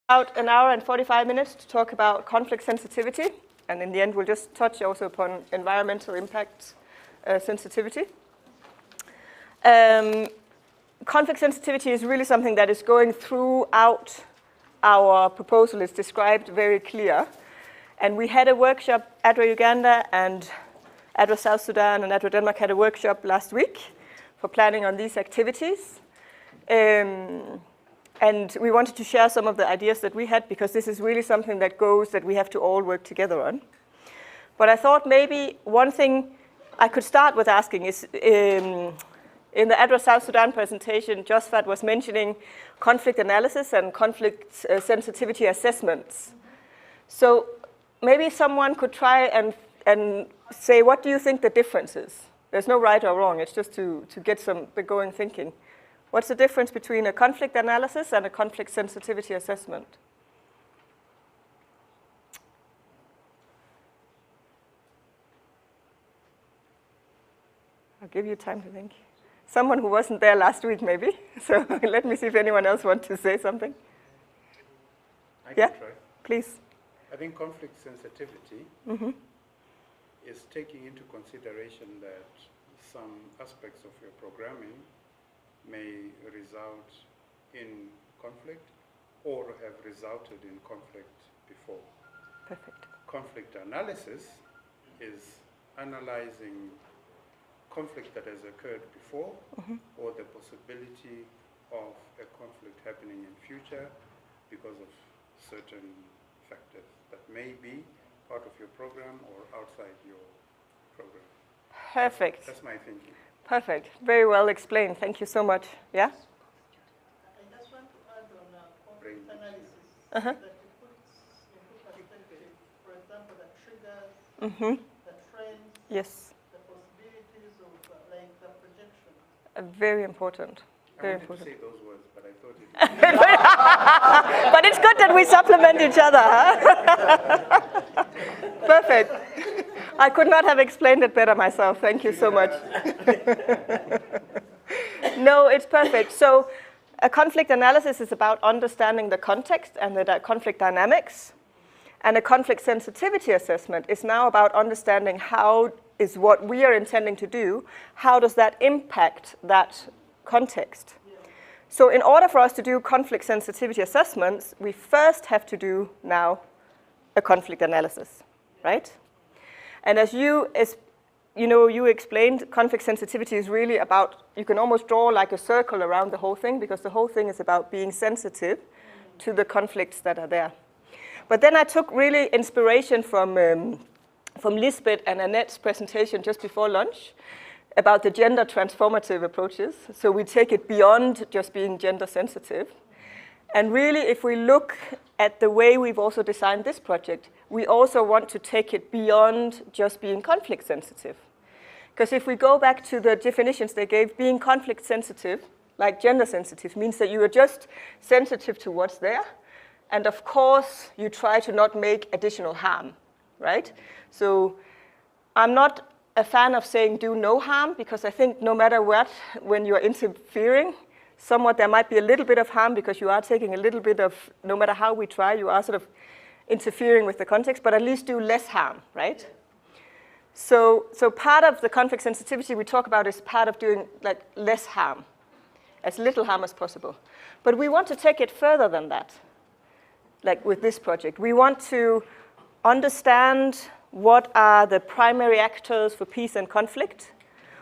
About an hour and 45 minutes to talk about conflict sensitivity, and in the end we'll just touch also upon environmental impact sensitivity. Conflict sensitivity is really something that is going throughout our proposal. It's described very clear. And we had a workshop, ADRA Uganda and ADRA South Sudan and ADRA Denmark had a workshop last week for planning on these activities. And we wanted to share some of the ideas that we had because this is really something that we have to all work together on. But I thought maybe one thing I could start with asking is, in the ADRA South Sudan presentation, Josfat was mentioning conflict analysis and conflict sensitivity assessments. So maybe someone could try and say, what do you think the difference is? There's no right or wrong, it's just to get the going thinking. What's the difference between a conflict analysis and a conflict sensitivity assessment? I'll give you time to think. Someone who wasn't there last week, maybe. So let me see if anyone else wants to say something. I can try. Please. I think conflict sensitivity is taking into consideration that some aspects of your programming may result in conflict or have resulted in conflict before. Perfect. Conflict analysis is analyzing conflict that has occurred before or the possibility of a conflict happening in future because of certain factors that may be part of your program or outside your program. Perfect. That's my thinking. Perfect. Very well explained. Thank you so much. Yeah? I just want to add on conflict analysis that it puts into perspective, for example, the triggers, the trends, yes, the possibilities of like the projection. Very important. Very I wanted important. to say those words, but I thought it But it's good that we supplement each other, huh? Perfect. I could not have explained it better myself. Thank you so much. No, it's perfect. So a conflict analysis is about understanding the context and the conflict dynamics. And a conflict sensitivity assessment is now about understanding how is what we are intending to do, how does that impact that context. So in order for us to do conflict sensitivity assessments, we first have to do now a conflict analysis, right? And as you explained, conflict sensitivity is really about, you can almost draw like a circle around the whole thing because the whole thing is about being sensitive to the conflicts that are there. But then I took really inspiration from Lisbeth and Annette's presentation just before lunch about the gender transformative approaches. So we take it beyond just being gender sensitive. And really, if we look at the way we've also designed this project, we also want to take it beyond just being conflict sensitive. Because if we go back to the definitions they gave, being conflict sensitive, like gender sensitive, means that you are just sensitive to what's there. And of course, you try to not make additional harm, right? So I'm not a fan of saying do no harm, because I think no matter what, when you're interfering, somewhat there might be a little bit of harm because you are taking a little bit of, no matter how we try, you are sort of interfering with the context, but at least do less harm, right? So part of the conflict sensitivity we talk about is part of doing like less harm, as little harm as possible. But we want to take it further than that, like with this project. We want to understand what are the primary actors for peace and conflict,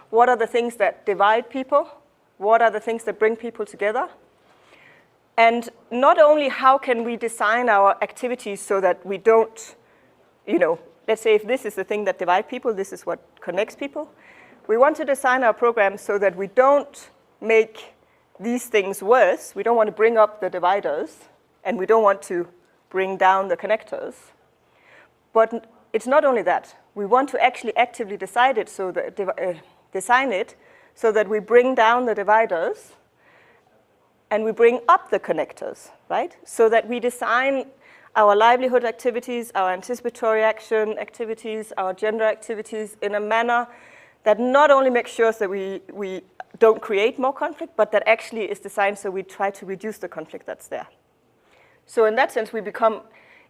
what are the things that divide people, what are the things that bring people together? And not only how can we design our activities so that we don't, let's say if this is the thing that divides people, this is what connects people. We want to design our programs so that we don't make these things worse. We don't want to bring up the dividers, and we don't want to bring down the connectors. But it's not only that. We want to actually actively design it so that we bring down the dividers and we bring up the connectors, right? So that we design our livelihood activities, our anticipatory action activities, our gender activities in a manner that not only makes sure that we don't create more conflict, but that actually is designed so we try to reduce the conflict that's there. So in that sense, we become,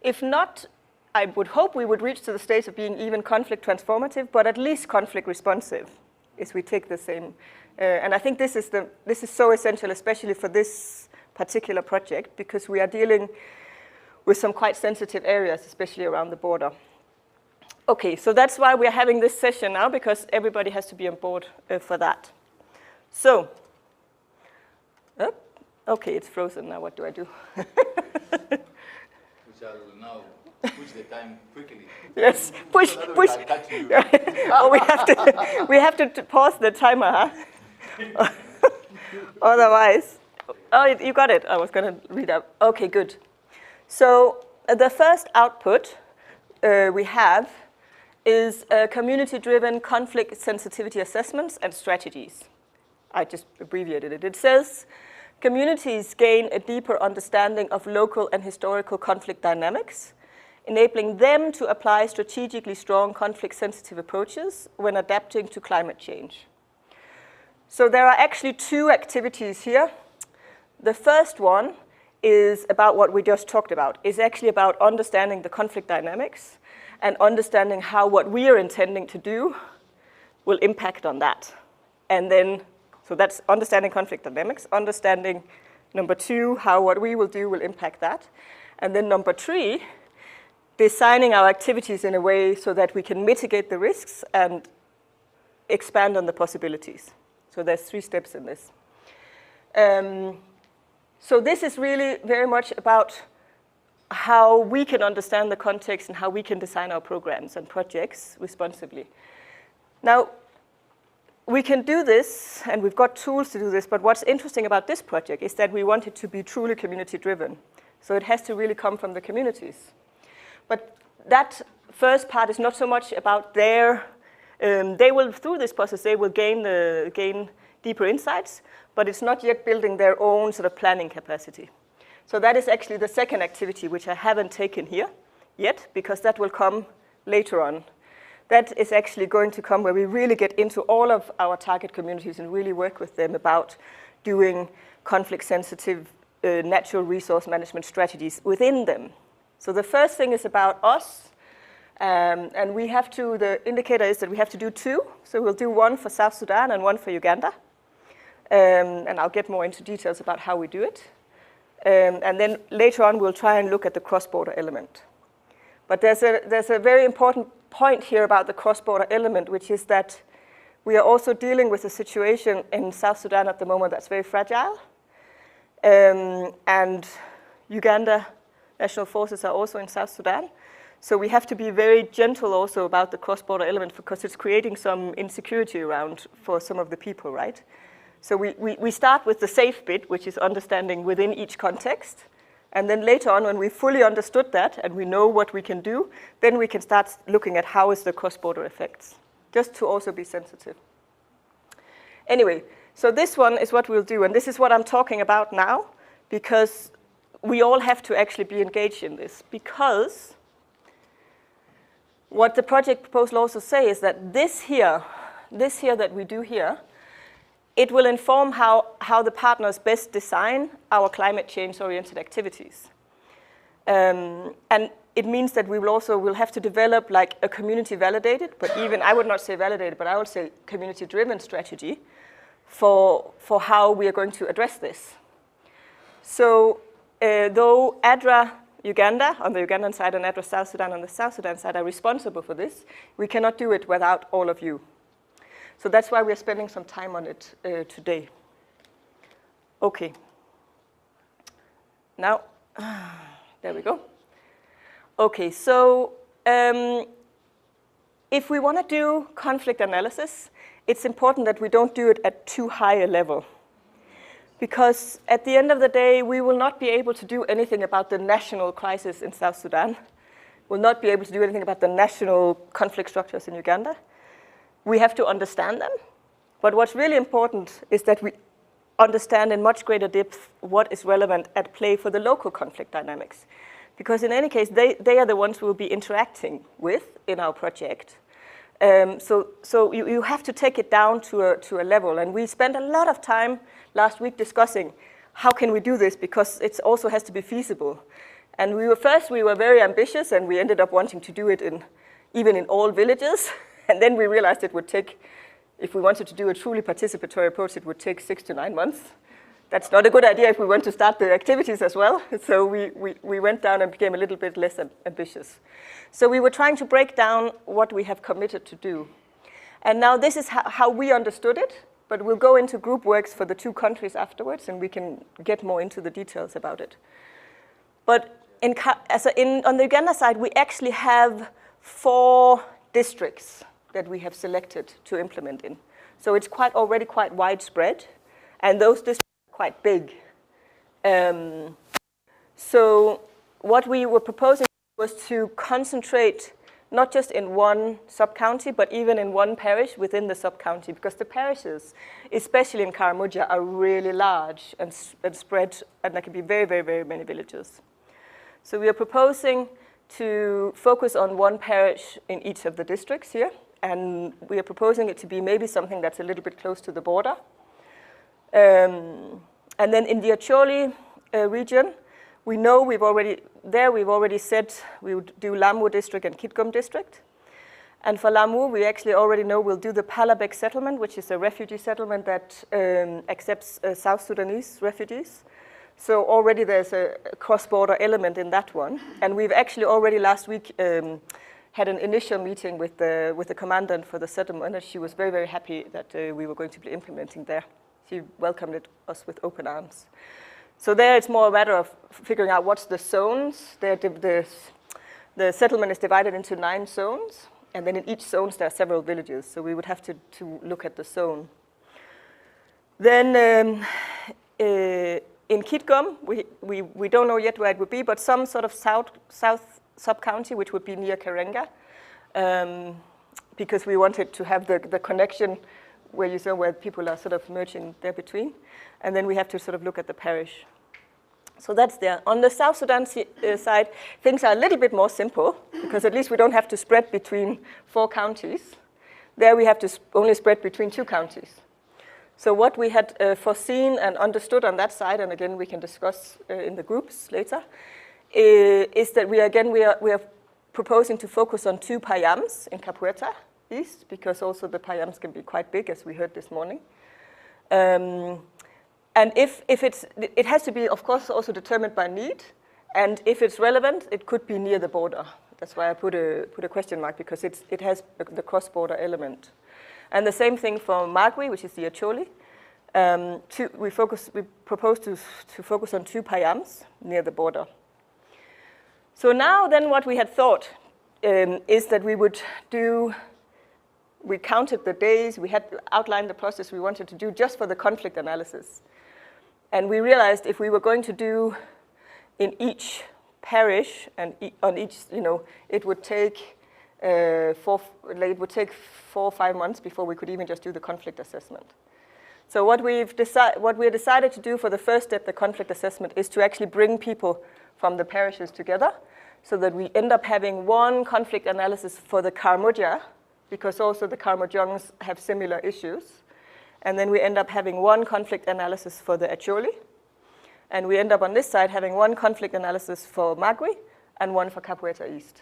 if not, I would hope we would reach to the stage of being even conflict transformative, but at least conflict responsive, if we take the same. And I think this is so essential, especially for this particular project, because we are dealing with some quite sensitive areas, especially around the border. Okay, so that's why we're having this session now, because everybody has to be on board for that. So, okay, it's frozen now. What do I do? We shall now push the time quickly. Yes, push. Oh, we have to pause the timer, huh? Otherwise, oh, you got it. I was going to read out. Okay, good. So the first output we have is community-driven conflict sensitivity assessments and strategies. I just abbreviated it. It says, communities gain a deeper understanding of local and historical conflict dynamics, enabling them to apply strategically strong conflict-sensitive approaches when adapting to climate change. So there are actually two activities here. The first one is about what we just talked about. It's actually about understanding the conflict dynamics and understanding how what we are intending to do will impact on that. And then, so that's understanding conflict dynamics, understanding, number two, how what we will do will impact that. And then number three, designing our activities in a way so that we can mitigate the risks and expand on the possibilities. So there's 3 steps in this. So this is really very much about how we can understand the context and how we can design our programs and projects responsibly. Now, we can do this, and we've got tools to do this, but what's interesting about this project is that we want it to be truly community-driven. So it has to really come from the communities. But that first part is not so much about their, they will, through this process, they will gain deeper insights, but it's not yet building their own sort of planning capacity. So that is actually the second activity, which I haven't taken here yet, because that will come later on. That is actually going to come where we really get into all of our target communities and really work with them about doing conflict-sensitive natural resource management strategies within them. So the first thing is about us, and we have to, the indicator is that we have to do 2. So we'll do 1 for South Sudan and 1 for Uganda. And I'll get more into details about how we do it. And then later on, we'll try and look at the cross-border element. But there's a very important point here about the cross-border element, which is that we are also dealing with a situation in South Sudan at the moment that's very fragile. And Uganda National Forces are also in South Sudan. So we have to be very gentle also about the cross-border element, because it's creating some insecurity around for some of the people, right? So we start with the safe bit, which is understanding within each context. And then later on, when we fully understood that and we know what we can do, then we can start looking at how is the cross-border effects, just to also be sensitive. Anyway, so this one is what we'll do. And this is what I'm talking about now, because we all have to actually be engaged in this. Because what the project proposal also say is that this here that we do here, it will inform how the partners best design our climate change-oriented activities. And it means that we will have to develop like a community-validated, but even, I would not say validated, but I would say community-driven strategy for how we are going to address this. So though ADRA Uganda on the Ugandan side and ADRA South Sudan on the South Sudan side are responsible for this, we cannot do it without all of you. So that's why we're spending some time on it today. Okay. Now, there we go. Okay, so if we want to do conflict analysis, it's important that we don't do it at too high a level. Because at the end of the day, we will not be able to do anything about the national crisis in South Sudan. We'll not be able to do anything about the national conflict structures in Uganda. We have to understand them. But what's really important is that we understand in much greater depth what is relevant at play for the local conflict dynamics. Because in any case, they are the ones we will be interacting with in our project. So you have to take it down to a level. And we spent a lot of time last week discussing how can we do this? Because it also has to be feasible. And we were very ambitious, and we ended up wanting to do it even in all villages. And then we realized it would take, if we wanted to do a truly participatory approach, it would take 6 to 9 months. That's not a good idea if we want to start the activities as well. So we went down and became a little bit less ambitious. So we were trying to break down what we have committed to do. And now this is how we understood it, but we'll go into group works for the 2 countries afterwards, and we can get more into the details about it. But on the Uganda side, we actually have 4 districts that we have selected to implement in. So it's already quite widespread, and those districts are quite big. So what we were proposing was to concentrate not just in one sub-county, but even in one parish within the sub-county, because the parishes, especially in Karamoja, are really large and spread, and there can be very, very, very many villages. So we are proposing to focus on one parish in each of the districts here, and we are proposing it to be maybe something that's a little bit close to the border. And then in the Acholi region, we know we've already said we would do Lamu district and Kitgum district. And for Lamu, we actually already know we'll do the Palabek settlement, which is a refugee settlement that accepts South Sudanese refugees. So already there's a cross-border element in that one. And we've actually already last week had an initial meeting with the commandant for the settlement, and she was very, very happy that we were going to be implementing there. She welcomed us with open arms. So there it's more a matter of figuring out what's the zones. The settlement is divided into 9 zones, and then in each zone there are several villages, so we would have to look at the zone. Then in Kitgum, we don't know yet where it would be, but some sort of south sub-county, which would be near Karenga, because we wanted to have the connection where people are sort of merging there between. And then we have to sort of look at the parish. So that's there. On the South Sudan side, things are a little bit more simple, because at least we don't have to spread between 4 counties. There we have to only spread between 2 counties. So what we had foreseen and understood on that side, and again we can discuss in the groups later, is that we are proposing to focus on 2 payams in Capueta East, because also the payams can be quite big, as we heard this morning. And it has to be, of course, also determined by need. And if it's relevant, it could be near the border. That's why I put a question mark, because it has the cross-border element. And the same thing for Magwi, which is the Acholi. We propose to focus on 2 payams near the border. So now then what we had thought is that we counted the days, we had outlined the process we wanted to do just for the conflict analysis. And we realized if we were going to do in each parish and on each, it would take 4 or 5 months before we could even just do the conflict assessment. So what we decided to do for the first step, the conflict assessment, is to actually bring people from the parishes together, so that we end up having one conflict analysis for the Karamoja, because also the Karamojangs have similar issues. And then we end up having one conflict analysis for the Acholi. And we end up on this side having one conflict analysis for Magwi and one for Capueta East.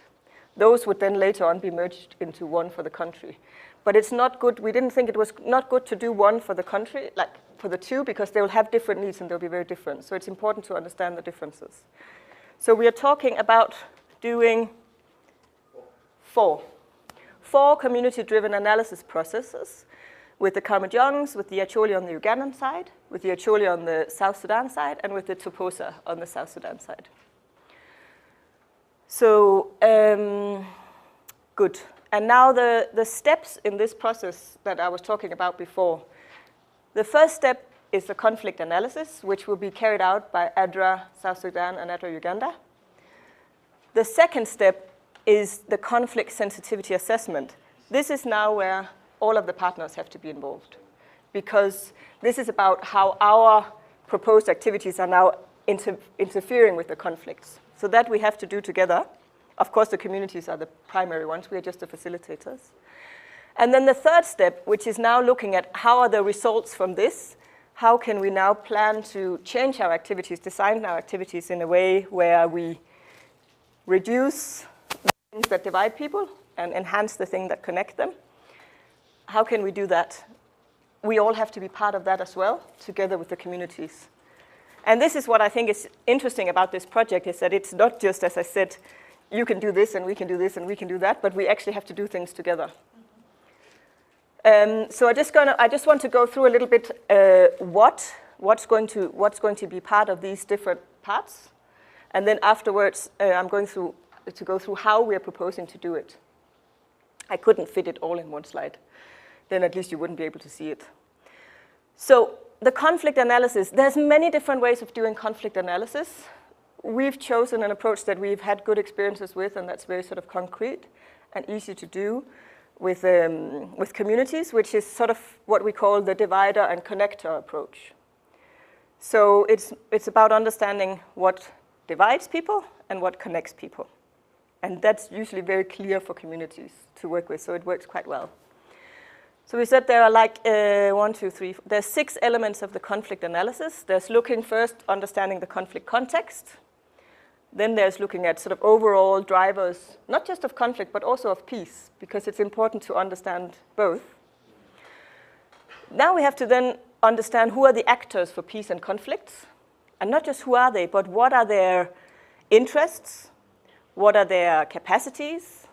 Those would then later on be merged into one for the country. But it's not good, we didn't think it was not good to do one for the country, like for the 2, because they will have different needs and they'll be very different. So it's important to understand the differences. So we are talking about doing 4 community-driven analysis processes with the Karamojangs, with the Acholi on the Ugandan side, with the Acholi on the South Sudan side, and with the Toposa on the South Sudan side. So, good. And now the steps in this process that I was talking about before. The first step is the conflict analysis, which will be carried out by ADRA South Sudan and ADRA Uganda. The second step is the conflict sensitivity assessment. This is now where all of the partners have to be involved, because this is about how our proposed activities are now interfering with the conflicts. So that we have to do together. Of course, the communities are the primary ones. We are just the facilitators. And then the third step, which is now looking at how are the results from this how can we now plan to change our activities, design our activities in a way where we reduce the things that divide people and enhance the things that connect them? How can we do that? We all have to be part of that as well, together with the communities. And this is what I think is interesting about this project, is that it's not just, as I said, you can do this and we can do this and we can do that, but we actually have to do things together. So I just want to go through a little bit what's going to be part of these different parts, and then afterwards I'm going to go through how we are proposing to do it. I couldn't fit it all in one slide. Then at least you wouldn't be able to see it. So the conflict analysis, there's many different ways of doing conflict analysis. We've chosen an approach that we've had good experiences with, and that's very sort of concrete and easy to do with communities, which is sort of what we call the divider and connector approach. So it's about understanding what divides people and what connects people. And that's usually very clear for communities to work with, so it works quite well. So we said there are like there's 6 elements of the conflict analysis. There's looking first, understanding the conflict context. Then there's looking at sort of overall drivers, not just of conflict, but also of peace, because it's important to understand both. Now we have to then understand who are the actors for peace and conflicts, and not just who are they, but what are their interests, what are their capacities,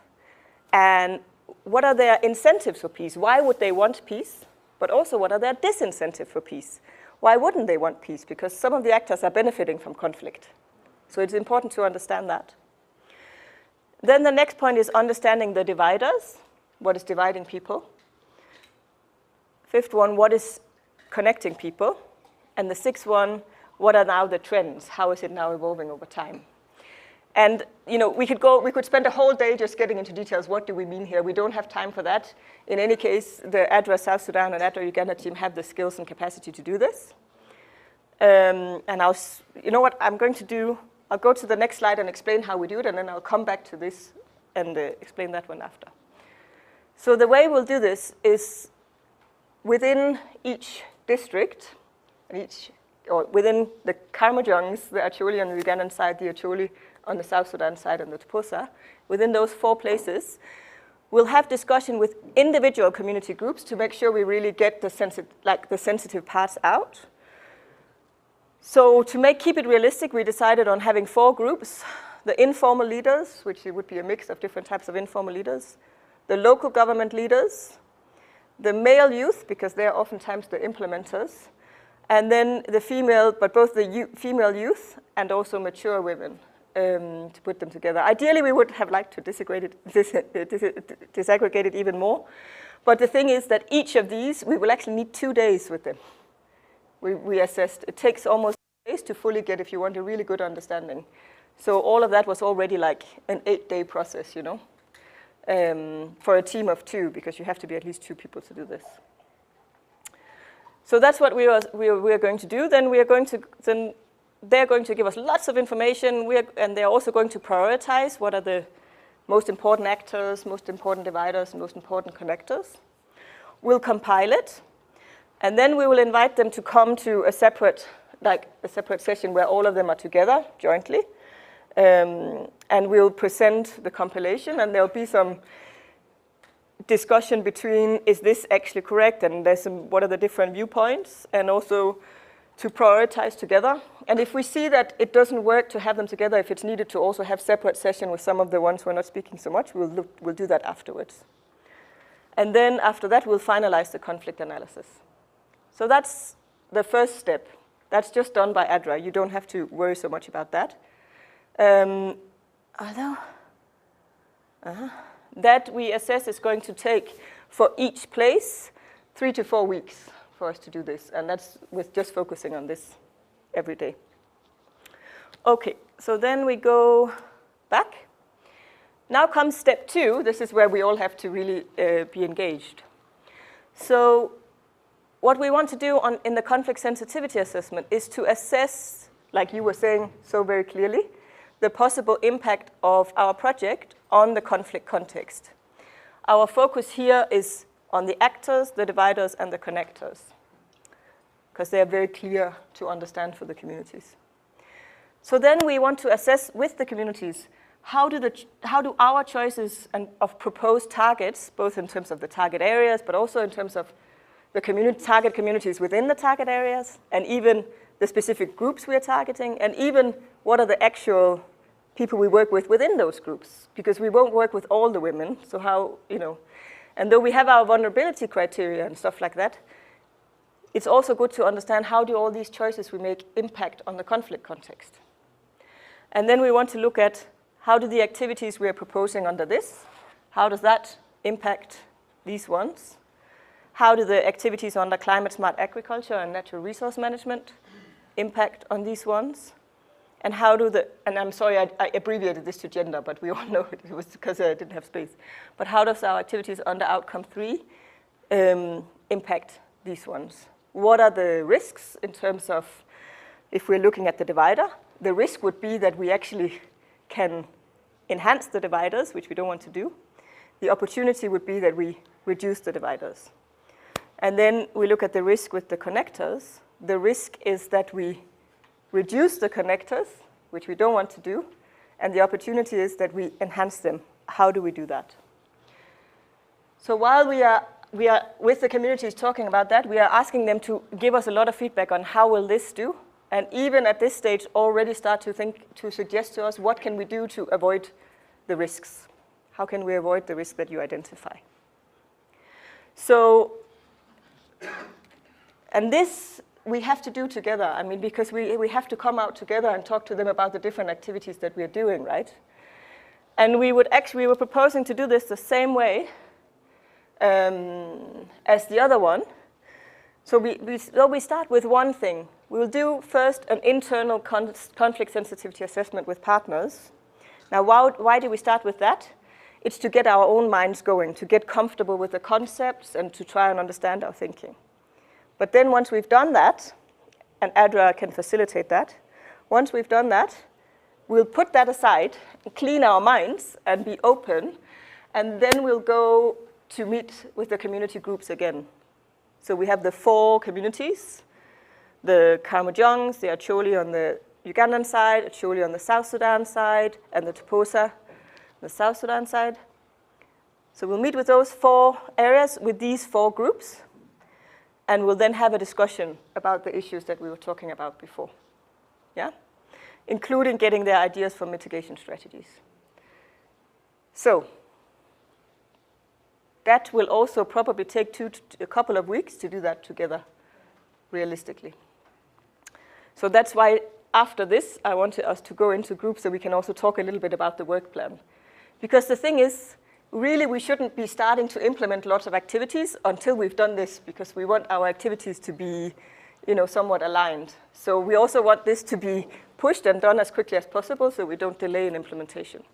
and what are their incentives for peace? Why would they want peace? But also, what are their disincentives for peace? Why wouldn't they want peace? Because some of the actors are benefiting from conflict. So it's important to understand that. Then the next point is understanding the dividers. What is dividing people? 5th one, what is connecting people? And the 6th one, what are now the trends? How is it now evolving over time? And we could spend a whole day just getting into details. What do we mean here? We don't have time for that. In any case, the ADRA South Sudan and ADRA Uganda team have the skills and capacity to do this. And you know what I'm going to do? I'll go to the next slide and explain how we do it, and then I'll come back to this and explain that one after. So the way we'll do this is within each district, or within the Karmajongs, the Acholi on the Ugandan side, the Acholi on the South Sudan side, and the Toposa, within those 4 places, we'll have discussion with individual community groups to make sure we really get the sensitive parts out. So to keep it realistic, we decided on having 4 groups: the informal leaders, which would be a mix of different types of informal leaders, the local government leaders, the male youth, because they're oftentimes the implementers, and then the female, but both the female youth and also mature women, to put them together. Ideally, we would have liked to disaggregate it even more, but the thing is that each of these, we will actually need 2 days with them. We assessed, it takes almost days to fully get if you want a really good understanding. So all of that was already like an 8-day process, for a team of 2, because you have to be at least 2 people to do this. So that's what we are going to do. Then they're going to give us lots of information, and they're also going to prioritize what are the most important actors, most important dividers, and most important connectors. We'll compile it. And then we will invite them to come to a separate session where all of them are together jointly. And we'll present the compilation, and there'll be some discussion between, is this actually correct? And what are the different viewpoints? And also to prioritize together. And if we see that it doesn't work to have them together, if it's needed to also have separate session with some of the ones who are not speaking so much, we'll do that afterwards. And then after that, we'll finalize the conflict analysis. So that's the first step. That's just done by ADRA. You don't have to worry so much about that. That we assess is going to take, for each place, 3 to 4 weeks for us to do this. And that's with just focusing on this every day. OK, so then we go back. Now comes step 2. This is where we all have to really be engaged. So what we want to do in the conflict sensitivity assessment is to assess, like you were saying so very clearly, the possible impact of our project on the conflict context. Our focus here is on the actors, the dividers, and the connectors. because they are very clear to understand for the communities. So then we want to assess with the communities, how do our choices of proposed targets, both in terms of the target areas, but also in terms of the target communities within the target areas, and even the specific groups we are targeting, and even what are the actual people we work with within those groups, because we won't work with all the women, so how, and though we have our vulnerability criteria and stuff like that, it's also good to understand how do all these choices we make impact on the conflict context. And then we want to look at how do the activities we are proposing under this, how does that impact these ones? How do the activities under climate smart agriculture and natural resource management impact on these ones? And how do and I'm sorry I abbreviated this to gender, but we all know it was because I didn't have space. But how does our activities under outcome 3 impact these ones? What are the risks in terms of, if we're looking at the divider, the risk would be that we actually can enhance the dividers, which we don't want to do. The opportunity would be that we reduce the dividers. And then we look at the risk with the connectors. The risk is that we reduce the connectors, which we don't want to do, and the opportunity is that we enhance them. How do we do that? So while we are with the communities talking about that, we are asking them to give us a lot of feedback on how will this do, and even at this stage already start to suggest to us what can we do to avoid the risks. How can we avoid the risk that you identify? So, and this we have to do together. I mean, because we have to come out together and talk to them about the different activities that we are doing, right? And we were proposing to do this the same way as the other one. So we start with one thing. We'll do first an internal conflict sensitivity assessment with partners. Now, why do we start with that? It's to get our own minds going, to get comfortable with the concepts and to try and understand our thinking. But then once we've done that, and ADRA can facilitate that, once we've done that, we'll put that aside, clean our minds and be open, and then we'll go to meet with the community groups again. So we have the 4 communities, the Kamujongs, the Acholi on the Ugandan side, Acholi on the South Sudan side, and the Toposa on the South Sudan side. So we'll meet with those 4 areas with these 4 groups, and we'll then have a discussion about the issues that we were talking about before, yeah? Including getting their ideas for mitigation strategies. So that will also probably take a couple of weeks to do that together, realistically. So that's why after this, I wanted us to go into groups so we can also talk a little bit about the work plan. Because the thing is, really, we shouldn't be starting to implement lots of activities until we've done this, because we want our activities to be, somewhat aligned. So we also want this to be pushed and done as quickly as possible so we don't delay in implementation.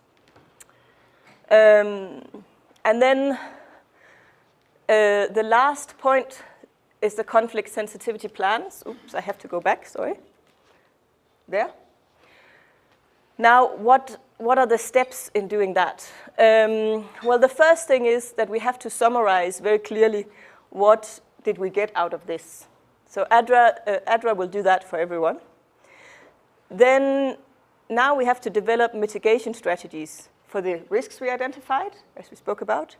And then the last point is the conflict sensitivity plans. Oops, I have to go back, sorry. There. Now, what are the steps in doing that? Well, the first thing is that we have to summarize very clearly what did we get out of this. So ADRA will do that for everyone. Then now we have to develop mitigation strategies for the risks we identified, as we spoke about.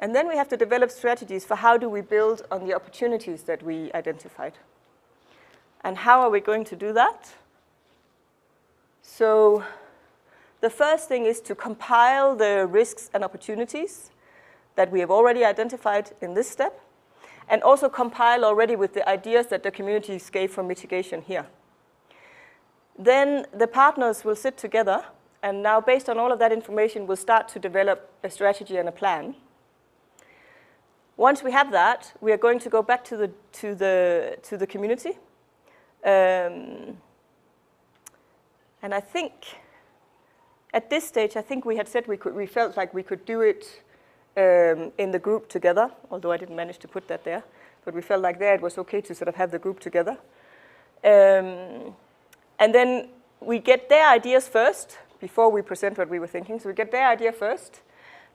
And then we have to develop strategies for how do we build on the opportunities that we identified. And how are we going to do that? So the first thing is to compile the risks and opportunities that we have already identified in this step, and also compile already with the ideas that the communities gave for mitigation here. Then the partners will sit together, and now based on all of that information, we'll start to develop a strategy and a plan. Once we have that, we are going to go back to the community. And I think at this stage, I think we had said we felt like we could do it in the group together, although I didn't manage to put that there. But we felt like there it was okay to sort of have the group together. And then we get their ideas first before we present what we were thinking. So we get their idea first.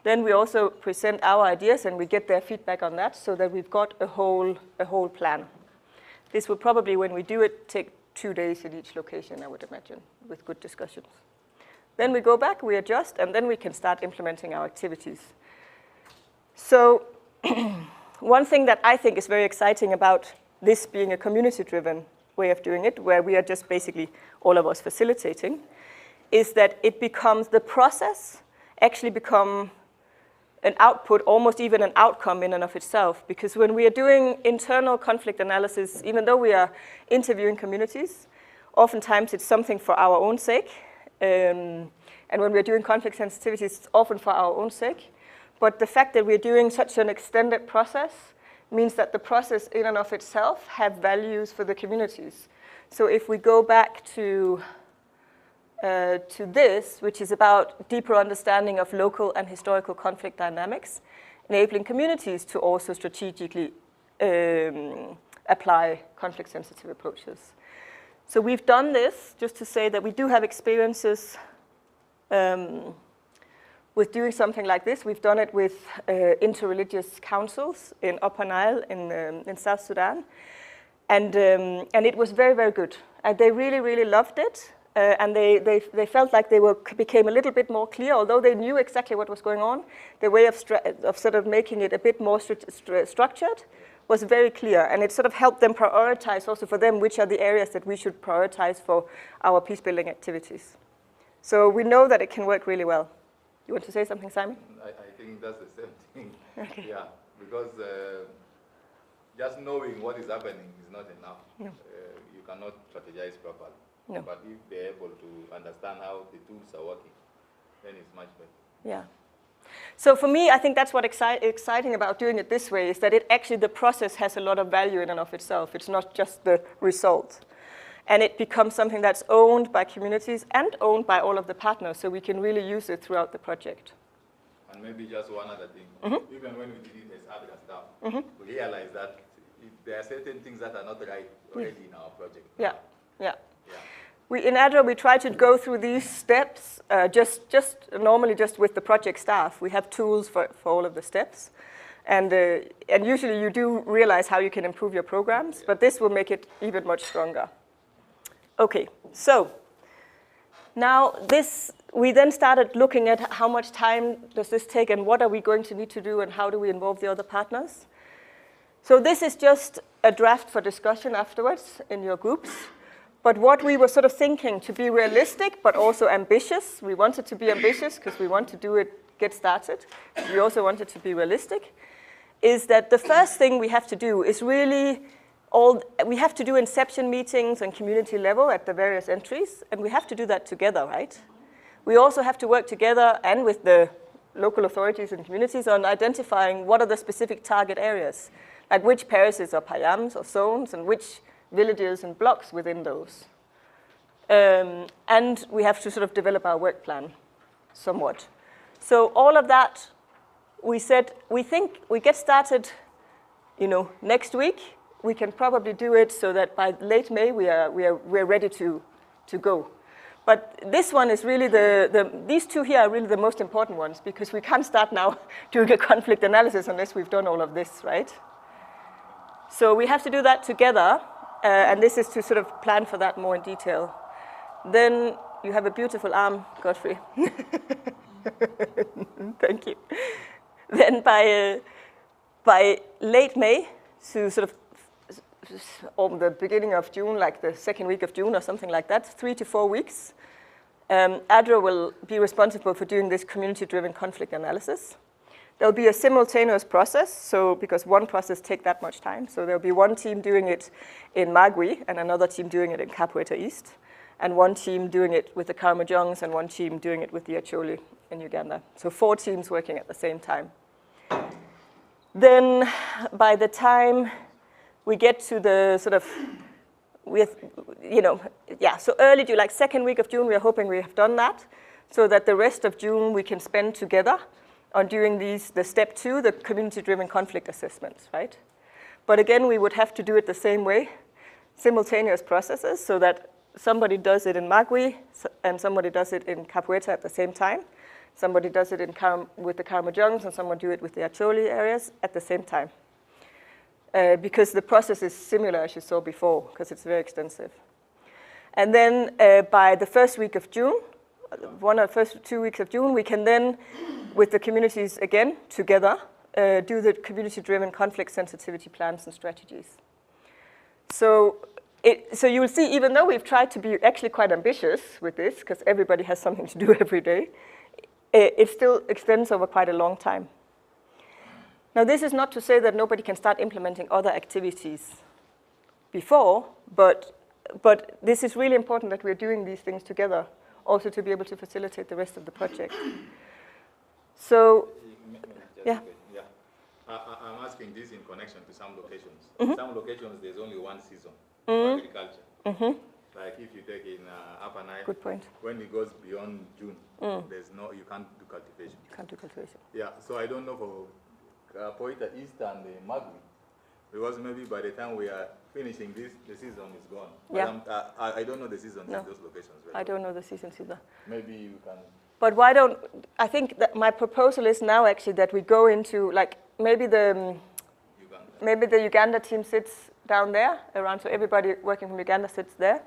Then we also present our ideas and we get their feedback on that so that we've got a whole plan. This will probably, when we do it, take 2 days in each location, I would imagine, with good discussions. Then we go back, we adjust, and then we can start implementing our activities. So one thing that I think is very exciting about this being a community-driven way of doing it, where we are just basically all of us facilitating, is that it becomes, the process actually become an output, almost even an outcome in and of itself. Because when we are doing internal conflict analysis, even though we are interviewing communities, oftentimes it's something for our own sake. And when we're doing conflict sensitivities, it's often for our own sake. But the fact that we're doing such an extended process means that the process in and of itself have values for the communities. So if we go back to this, which is about deeper understanding of local and historical conflict dynamics, enabling communities to also strategically apply conflict-sensitive approaches. So we've done this, just to say that we do have experiences with doing something like this. We've done it with interreligious councils in Upper Nile in South Sudan. And it was very, very good. And they really, really loved it. And they felt like they became a little bit more clear, although they knew exactly what was going on. The way of sort of making it a bit more structured was very clear. And it sort of helped them prioritize also for them which are the areas that we should prioritize for our peace-building activities. So we know that it can work really well. You want to say something, Simon? I think that's the same thing. Okay. Yeah, because just knowing what is happening is not enough. No. You cannot strategize properly. No. But if they're able to understand how the tools are working, then it's much better. Yeah. So for me, I think that's what exciting about doing it this way is that it actually, the process has a lot of value in and of itself. It's not just the result. And it becomes something that's owned by communities and owned by all of the partners, so we can really use it throughout the project. And maybe just one other thing. Mm-hmm. Even when we did it as other stuff, Mm-hmm. we realized that there are certain things that are not right already in our project. Yeah, yeah. Yeah. In ADRA, we try to go through these steps normally just with the project staff. We have tools for all of the steps. And usually you do realize how you can improve your programs, but this will make it even much stronger. Okay, so now we then started looking at how much time does this take and what are we going to need to do and how do we involve the other partners. So this is just a draft for discussion afterwards in your groups. But what we were sort of thinking to be realistic, but also ambitious, we wanted to be ambitious because we want to do it, get started. We also wanted to be realistic, is that the first thing we have to do is really we have to do inception meetings on community level at the various entries, and we have to do that together, right? We also have to work together and with the local authorities and communities on identifying what are the specific target areas, like which parishes or payams or zones and which villages and blocks within those. And we have to sort of develop our work plan somewhat. So all of that, we said, we think we get started, next week. We can probably do it so that by late May we're ready to go. But this one is really these two here are really the most important ones because we can't start now doing a conflict analysis unless we've done all of this, right? So we have to do that together, and this is to sort of plan for that more in detail. Then you have a beautiful arm, Godfrey. Thank you. Then by late May, to sort of or the beginning of June, like the second week of June or something like that, 3 to 4 weeks, ADRA will be responsible for doing this community-driven conflict analysis. There'll be a simultaneous process, so because one process takes that much time. So there'll be one team doing it in Magui and another team doing it in Capoeira East, and one team doing it with the Karamojongs and one team doing it with the Acholi in Uganda. So 4 teams working at the same time. Then by the time we get to the sort of, so early June, like second week of June, we are hoping we have done that, so that the rest of June we can spend together on doing the step 2, the community-driven conflict assessments, right? But again, we would have to do it the same way, simultaneous processes, so that somebody does it in Magui and somebody does it in Capoeira at the same time. Somebody does it with the Karamojongs and someone do it with the Acholi areas at the same time. because the process is similar as you saw before, because it's very extensive. And then by the first week of June, one or first 2 weeks of June, we can then, with the communities again, together, do the community-driven conflict sensitivity plans and strategies. So you will see, even though we've tried to be actually quite ambitious with this, because everybody has something to do every day, it still extends over quite a long time. Now, this is not to say that nobody can start implementing other activities before, but this is really important that we're doing these things together, also to be able to facilitate the rest of the project. So, yeah. Yeah. I'm asking this in connection to some locations. Mm-hmm. Some locations, there's only one season for agriculture. Mm-hmm. Like if you take in Upper Nile, good point. When it goes beyond June, you can't do cultivation. You can't do cultivation. Yeah, so I don't know for Poita East and Magui, because maybe by the time we are finishing this, the season is gone. Yeah. I don't know the seasons in those locations. Right? I don't know the seasons either. Maybe you can. But why don't, I think that my proposal is now actually that we go into, like, maybe the Uganda team sits down there around, so everybody working from Uganda sits there,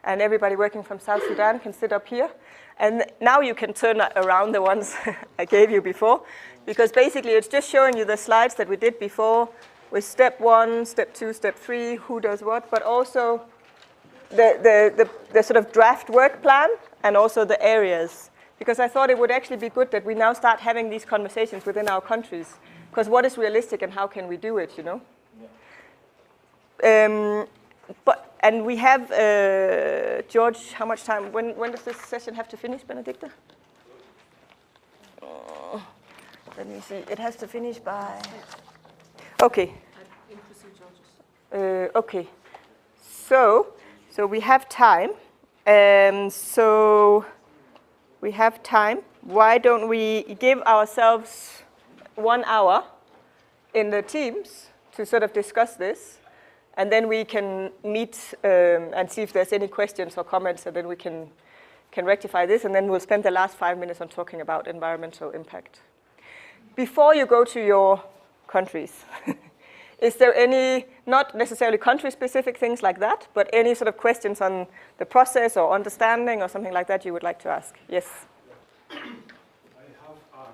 and everybody working from South Sudan can sit up here. And now you can turn around the ones I gave you before, because basically it's just showing you the slides that we did before with step 1, step 2, step 3, who does what, but also the sort of draft work plan and also the areas. Because I thought it would actually be good that we now start having these conversations within our countries. Because what is realistic and how can we do it, you know? Yeah. And we have, George, how much time? When does this session have to finish, Benedicta? Let me see. It has to finish by... Okay. Okay. So we have time. We have time. Why don't we give ourselves 1 hour in the teams to sort of discuss this, and then we can meet and see if there's any questions or comments, and then we can rectify this, and then we'll spend the last 5 minutes on talking about environmental impact. Before you go to your countries, is there any, not necessarily country-specific things like that, but any sort of questions on the process or understanding or something like that you would like to ask? Yes? I have,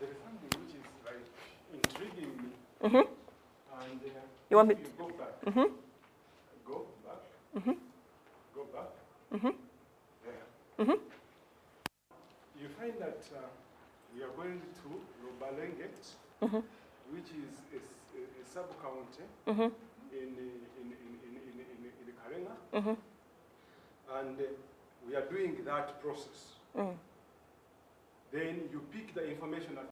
there is something which is like intriguing me. Mm-hmm. And you want me to go back, mm-hmm. go back, mm-hmm. go back, mm-hmm. there. Mm-hmm. You find that we are going to Lobalenge, mm-hmm. which is a sub-county mm-hmm. in Karenga, mm-hmm. and we are doing that process. Mm. Then you pick the information